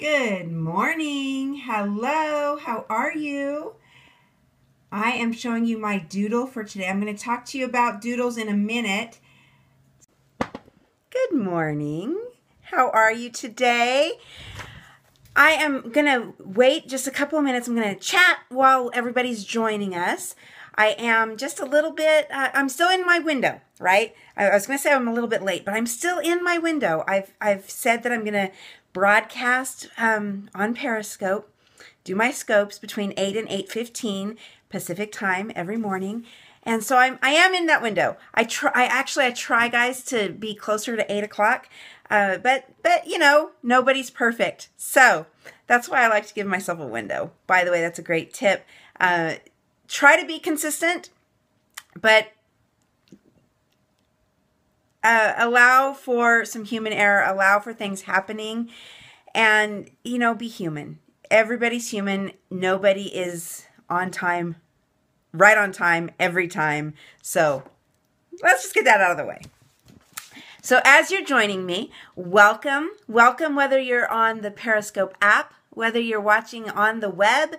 Good morning. Hello. How are you? I am showing you my doodle for today. I'm going to talk to you about doodles in a minute. Good morning. How are you today? I am going to wait just a couple of minutes. I'm going to chat while everybody's joining us. I am just a little bit, I'm still in my window, right? I was going to say I'm a little bit late, but I'm still in my window. I've said that I'm going to broadcast on Periscope, do my scopes between 8 and 8:15 Pacific time every morning. And so I am in that window. I try, guys, to be closer to 8 o'clock. But you know, nobody's perfect. So that's why I like to give myself a window. By the way, that's a great tip. Try to be consistent, but allow for some human error, allow for things happening, and, you know, be human. Everybody's human. Nobody is on time, right on time, every time. So let's just get that out of the way. So as you're joining me, welcome. Welcome whether you're on the Periscope app, whether you're watching on the web,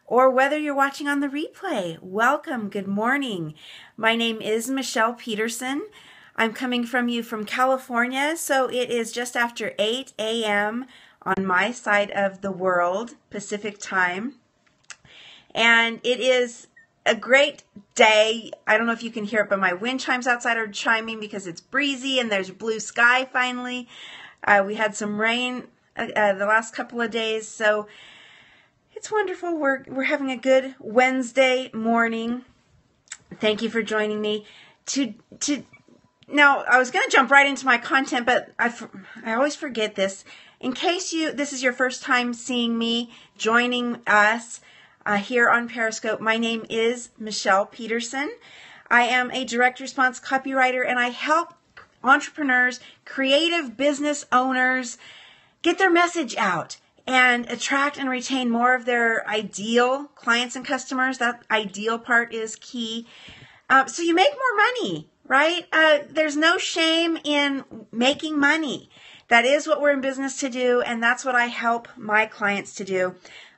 or whether you're watching on the replay. Welcome. Good morning. My name is Michelle Peterson. I'm coming from you from California, so it is just after 8 a.m. on my side of the world, Pacific time. And it is a great day. I don't know if you can hear it, but my wind chimes outside are chiming because it's breezy and there's blue sky finally. We had some rain the last couple of days, so it's wonderful. We're having a good Wednesday morning. Thank you for joining me. Now, I was going to jump right into my content, but I always forget this. In case this is your first time seeing me, joining us here on Periscope, my name is Michelle Peterson. I am a direct response copywriter, and I help entrepreneurs, creative business owners get their message out and attract and retain more of their ideal clients and customers. That ideal part is key. So you make more money, right? There's no shame in making money. That is what we're in business to do, and that's what I help my clients to do.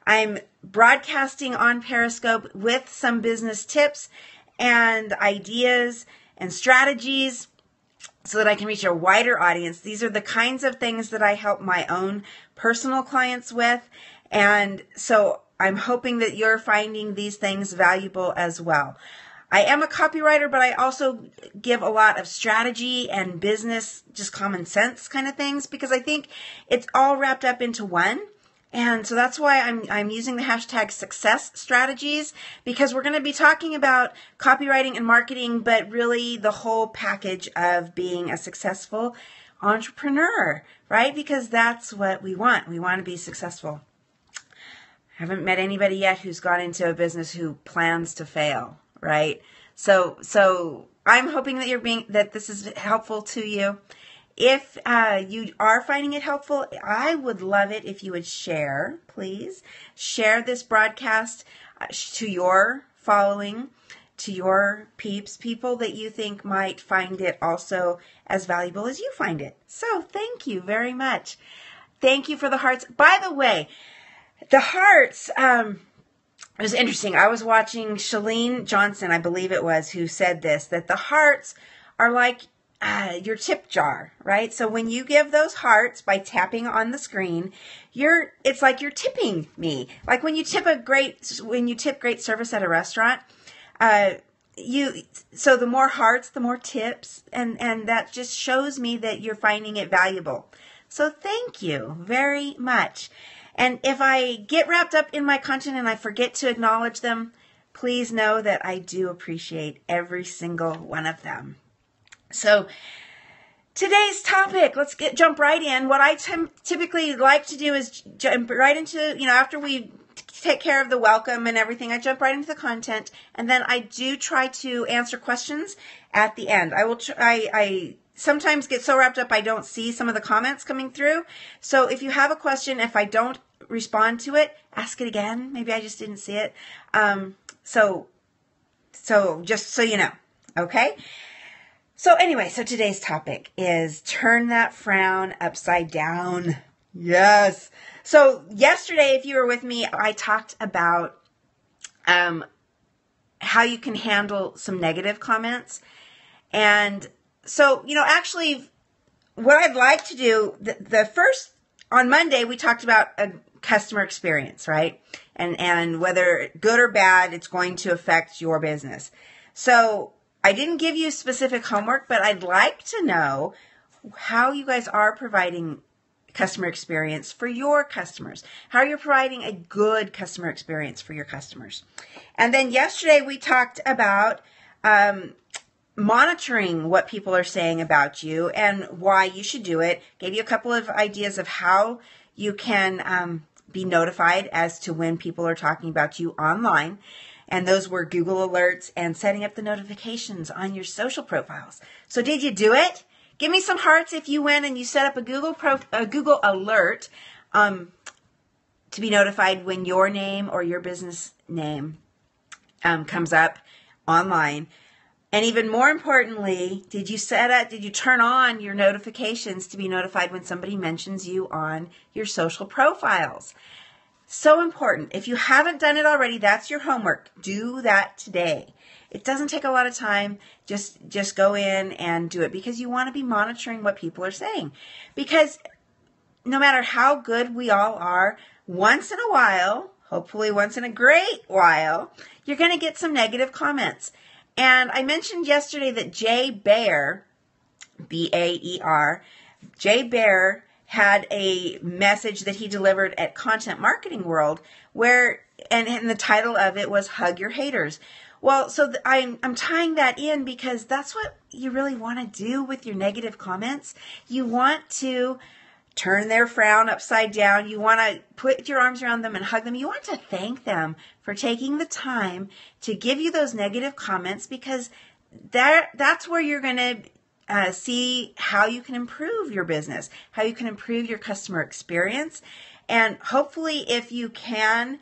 I'm broadcasting on Periscope with some business tips and ideas and strategies so that I can reach a wider audience. These are the kinds of things that I help my own personal clients with, and so I'm hoping that you're finding these things valuable as well. I am a copywriter, but I also give a lot of strategy and business, just common sense kind of things, because I think it's all wrapped up into one. And so that's why I'm using the hashtag success strategies, because we're going to be talking about copywriting and marketing, but really the whole package of being a successful entrepreneur, right? Because that's what we want. We want to be successful. I haven't met anybody yet who's gone into a business who plans to fail, right? So I'm hoping that this is helpful to you. If you are finding it helpful, I would love it if you would share, please. Share this broadcast to your following, to your peeps, people that you think might find it also as valuable as you find it. So thank you very much. Thank you for the hearts. By the way, the hearts, it was interesting. I was watching Chalene Johnson, I believe it was, who said this, that the hearts are like your tip jar, right? So when you give those hearts by tapping on the screen, it's like you're tipping me. Like when you tip great service at a restaurant, so the more hearts, the more tips, and that just shows me that you're finding it valuable. So thank you very much. And if I get wrapped up in my content and I forget to acknowledge them, please know that I do appreciate every single one of them. So today's topic, let's jump right in. What I typically like to do is jump right into, after we take care of the welcome and everything, I jump right into the content, and then I do try to answer questions at the end. I sometimes get so wrapped up I don't see some of the comments coming through. So if you have a question, if I don't respond to it, ask it again. Maybe I just didn't see it. So just so you know, okay? So anyway, so today's topic is turn that frown upside down. Yes. So yesterday, if you were with me, I talked about how you can handle some negative comments. And so, actually, what I'd like to do, the first, on Monday, we talked about a customer experience, right? And whether good or bad, it's going to affect your business. So I didn't give you specific homework, but I'd like to know how you guys are providing customer experience for your customers, how you're providing a good customer experience for your customers. And then yesterday we talked about monitoring what people are saying about you and why you should do it. Gave you a couple of ideas of how you can be notified as to when people are talking about you online. And those were Google alerts and setting up the notifications on your social profiles. So did you do it? Give me some hearts if you went and you set up a Google alert to be notified when your name or your business name comes up online. And even more importantly, did you turn on your notifications to be notified when somebody mentions you on your social profiles? So important. If you haven't done it already, that's your homework. Do that today. It doesn't take a lot of time. Just go in and do it because you want to be monitoring what people are saying. Because no matter how good we all are, once in a while, hopefully once in a great while, you're going to get some negative comments. And I mentioned yesterday that Jay Baer, B-A-E-R, Jay Baer had a message that he delivered at Content Marketing World where, and the title of it was Hug Your Haters. Well, so I'm tying that in because that's what you really want to do with your negative comments. You want to turn their frown upside down. You want to put your arms around them and hug them. You want to thank them for taking the time to give you those negative comments because that's where you're going to see how you can improve your business, how you can improve your customer experience. And hopefully if you can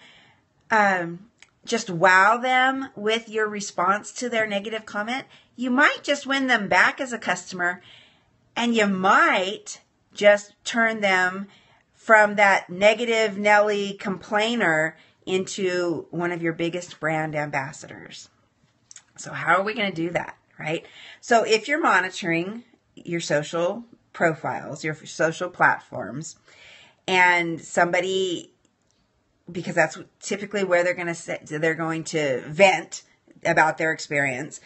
just wow them with your response to their negative comment, you might just win them back as a customer, and you might just turn them from that negative Nelly complainer into one of your biggest brand ambassadors. So how are we going to do that, right? So if you're monitoring your social profiles, your social platforms, and somebody, because that's typically where they're going to vent about their experience,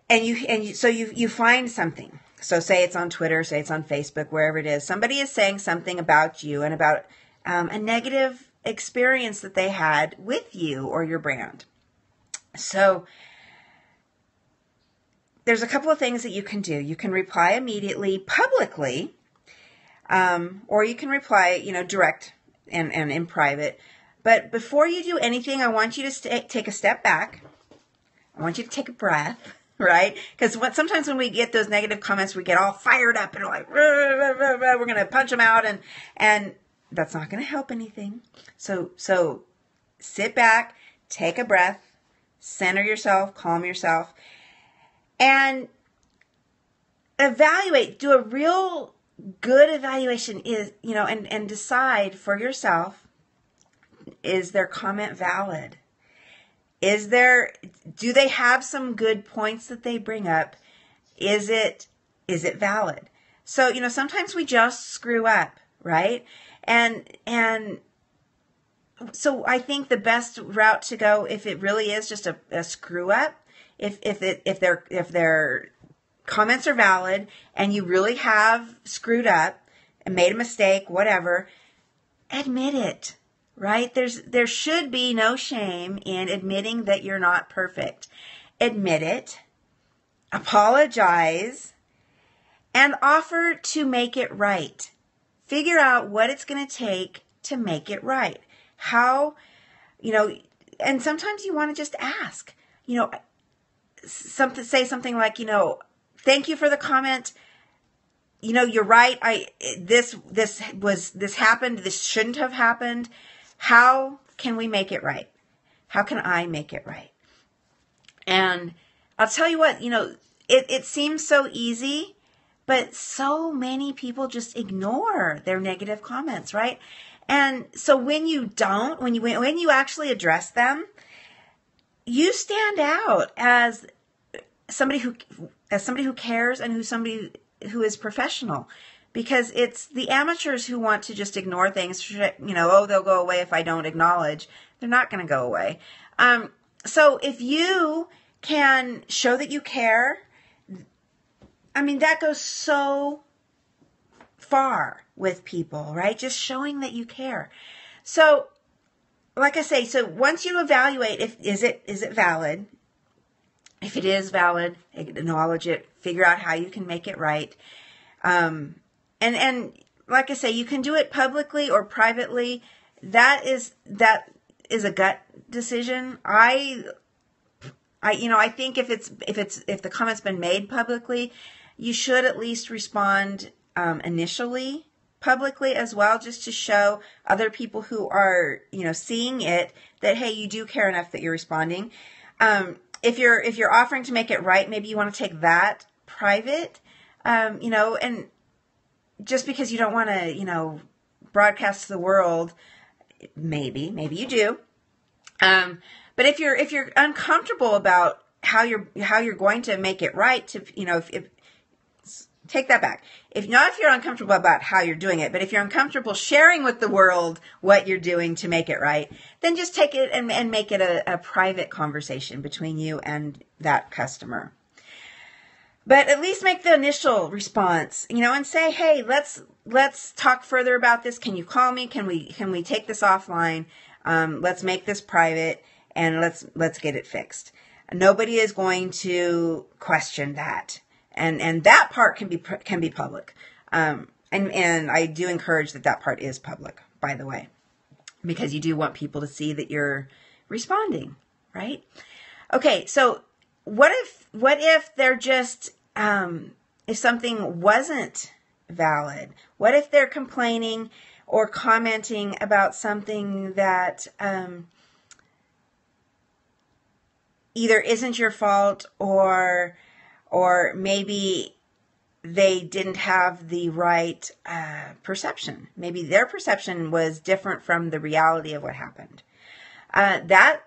and you find something. So say it's on Twitter, say it's on Facebook, wherever it is. Somebody is saying something about you and about a negative experience that they had with you or your brand. So there's a couple of things that you can do. You can reply immediately, publicly, or you can reply, direct and in private. But before you do anything, I want you to take a step back. I want you to take a breath. Right? Because sometimes when we get those negative comments, we get all fired up and we're like, we're going to punch them out, and that's not going to help anything. So sit back, take a breath, center yourself, calm yourself, and evaluate. Do a real good evaluation and decide for yourself, is their comment valid? Do they have some good points that they bring up? Is it valid? So, sometimes we just screw up, right? And so I think the best route to go, if it really is just a screw up, if their comments are valid and you really have screwed up and made a mistake, whatever, admit it. Right? There should be no shame in admitting that you're not perfect. Admit it, apologize, and offer to make it right. Figure out what it's going to take to make it right. How, and sometimes you want to just ask, say something like, thank you for the comment. You're right. This happened. This shouldn't have happened. How can we make it right? How can I make it right? And I'll tell you what, it seems so easy, But so many people just ignore their negative comments, right? And so when you don't, when you actually address them, you stand out as somebody who cares and somebody who is professional, because it's the amateurs who want to just ignore things. Oh, they'll go away if I don't acknowledge. They're not going to go away. So if you can show that you care, I mean, that goes so far with people, right? Just showing that you care. So, like I say, so once you evaluate is it valid? If it is valid, acknowledge it, figure out how you can make it right. And like I say, you can do it publicly or privately. That is a gut decision. I think if the comment's been made publicly, you should at least respond initially publicly as well, just to show other people who are seeing it that, hey, you do care enough that you're responding. If you're offering to make it right, maybe you want to take that private, and just because you don't want to broadcast to the world, maybe you do. But if you're uncomfortable about how you're going to make it right, take that back. If you're uncomfortable about how you're doing it, but if you're uncomfortable sharing with the world what you're doing to make it right, then just take it and make it a private conversation between you and that customer. But at least make the initial response, and say, hey, let's talk further about this. Can you call me? Can we take this offline? Let's make this private and let's get it fixed. Nobody is going to question that. And that part can be public. And I do encourage that part is public, by the way, because you do want people to see that you're responding, right? Okay, so what if they're just, if something wasn't valid? What if they're complaining or commenting about something that either isn't your fault or maybe they didn't have the right perception. Maybe their perception was different from the reality of what happened. That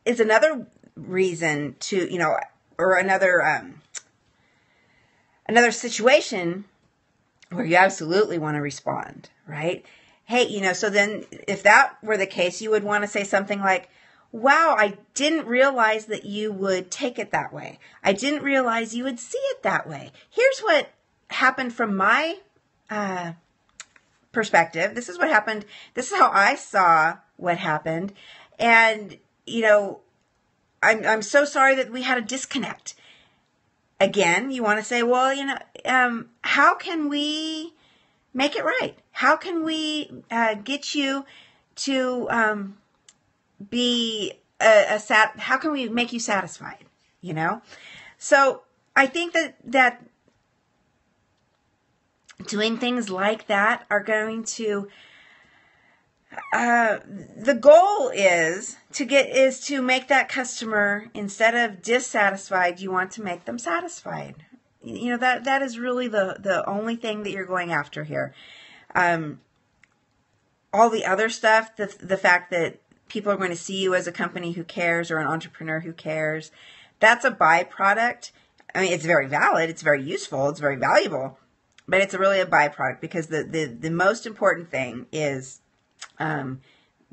is another reason to, or another situation where you absolutely want to respond, right? Hey, so then if that were the case, you would want to say something like, wow, I didn't realize that you would take it that way. I didn't realize you would see it that way. Here's what happened from my perspective. This is what happened. This is how I saw what happened. And, I'm so sorry that we had a disconnect. Again, you want to say, well, how can we make it right? How can we get you to be how can we make you satisfied? So I think that doing things like that are going to the goal is to make that customer, instead of dissatisfied, you want to make them satisfied. That is really the only thing that you're going after here. All the other stuff, the fact that people are going to see you as a company who cares or an entrepreneur who cares, that's a byproduct. I mean, it's very valid, it's very useful, it's very valuable, but it's really a byproduct, because the most important thing is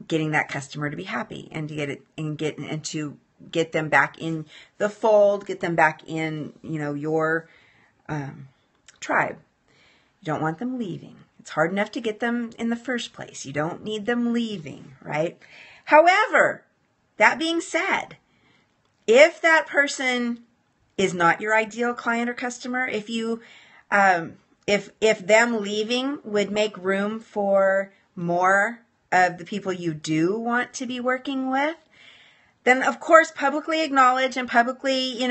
getting that customer to be happy and to get them back in the fold, get them back in your tribe. You don't want them leaving. It's hard enough to get them in the first place. You don't need them leaving, right? However, that being said, if that person is not your ideal client or customer, if them leaving would make room for more of the people you do want to be working with, then of course publicly acknowledge and publicly,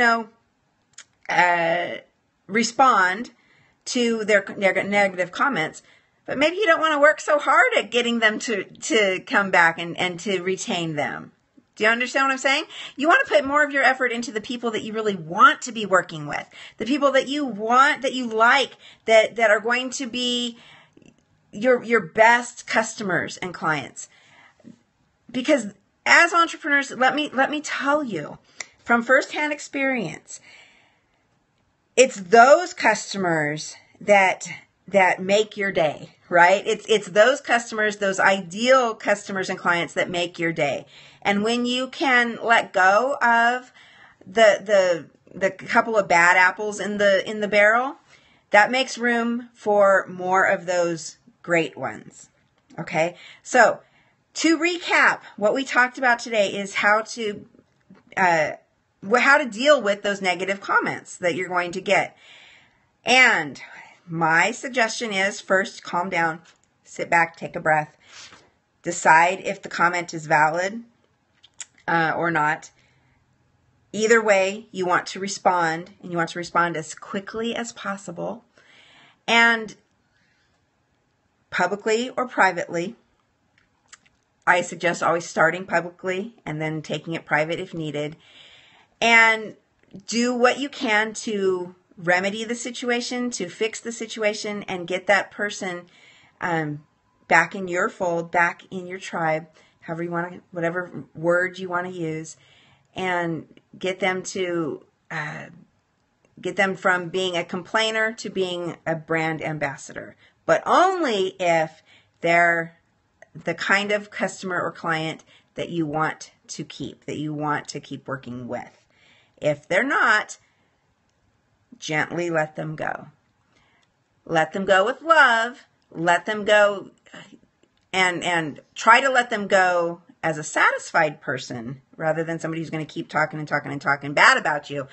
respond to their negative comments. But maybe you don't want to work so hard at getting them to come back and to retain them. Do you understand what I'm saying? You want to put more of your effort into the people that you really want to be working with, the people that you want, that you like, that are going to be your best customers and clients. Because as entrepreneurs, let me tell you from firsthand experience, it's those customers that make your day, right? It's those customers, those ideal customers and clients that make your day. And when you can let go of the couple of bad apples in the barrel, that makes room for more of those great ones. Okay? So, to recap, what we talked about today is how to deal with those negative comments that you're going to get. And my suggestion is, first, calm down, sit back, take a breath, decide if the comment is valid or not. Either way, you want to respond, and you want to respond as quickly as possible, and publicly or privately. I suggest always starting publicly and then taking it private if needed. And do what you can to remedy the situation, to fix the situation, and get that person back in your fold, back in your tribe, however you want to, whatever word you want to use, and get them from being a complainer to being a brand ambassador. But only if they're the kind of customer or client that you want to keep, working with. If they're not, gently let them go. Let them go with love. Let them go and try to let them go as a satisfied person rather than somebody who's going to keep talking and talking and talking bad about you.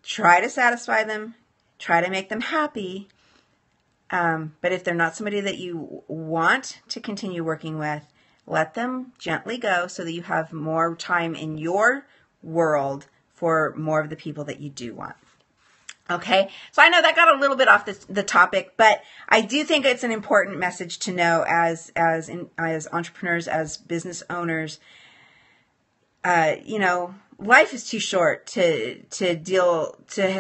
Try to satisfy them. Try to make them happy. But if they're not somebody that you want to continue working with, let them gently go so that you have more time in your world for more of the people that you do want. Okay, so I know that got a little bit off the topic, but I do think it's an important message to know as entrepreneurs, as business owners. Life is too short to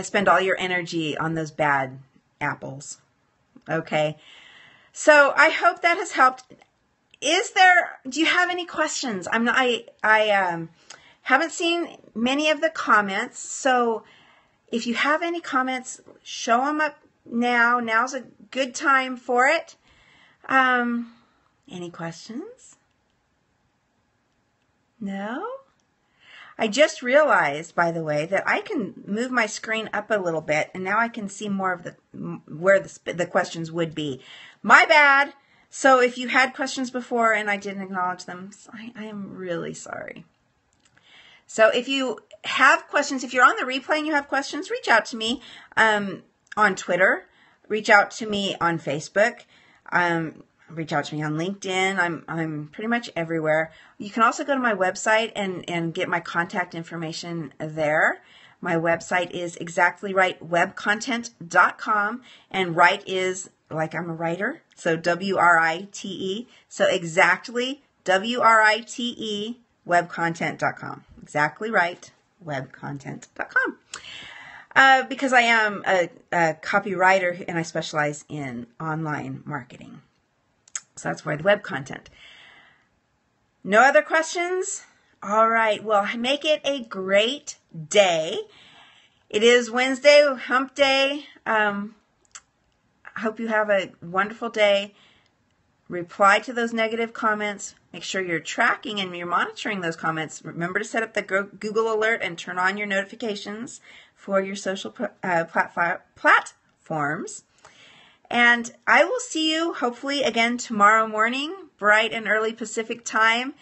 spend all your energy on those bad apples. Okay, so I hope that has helped. Do you have any questions? I haven't seen many of the comments, so if you have any comments, show them up now. Now's a good time for it. Any questions? No? I just realized, by the way, that I can move my screen up a little bit, and now I can see more of where the questions would be. My bad. So if you had questions before and I didn't acknowledge them, I am really sorry. So if you have questions, if you're on the replay and you have questions, reach out to me on Twitter, reach out to me on Facebook, reach out to me on LinkedIn. I'm pretty much everywhere. You can also go to my website and get my contact information there. My website is exactlyrightwebcontent.com, and write is like I'm a writer, so W-R-I-T-E. So exactly, W-R-I-T-E, webcontent.com. Exactlyrightwebcontent.com. Because I am a copywriter and I specialize in online marketing. So that's where the web content. No other questions? All right. Well, make it a great day. It is Wednesday, hump day. I hope you have a wonderful day. Reply to those negative comments. Make sure you're tracking and you're monitoring those comments. Remember to set up the Google alert and turn on your notifications for your social platforms. And I will see you hopefully again tomorrow morning, bright and early Pacific time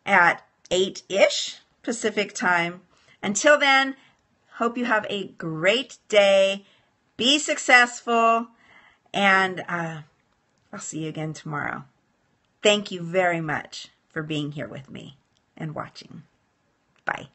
at 8-ish Pacific time. Until then, hope you have a great day. Be successful, and I'll see you again tomorrow. Thank you very much for being here with me and watching. Bye.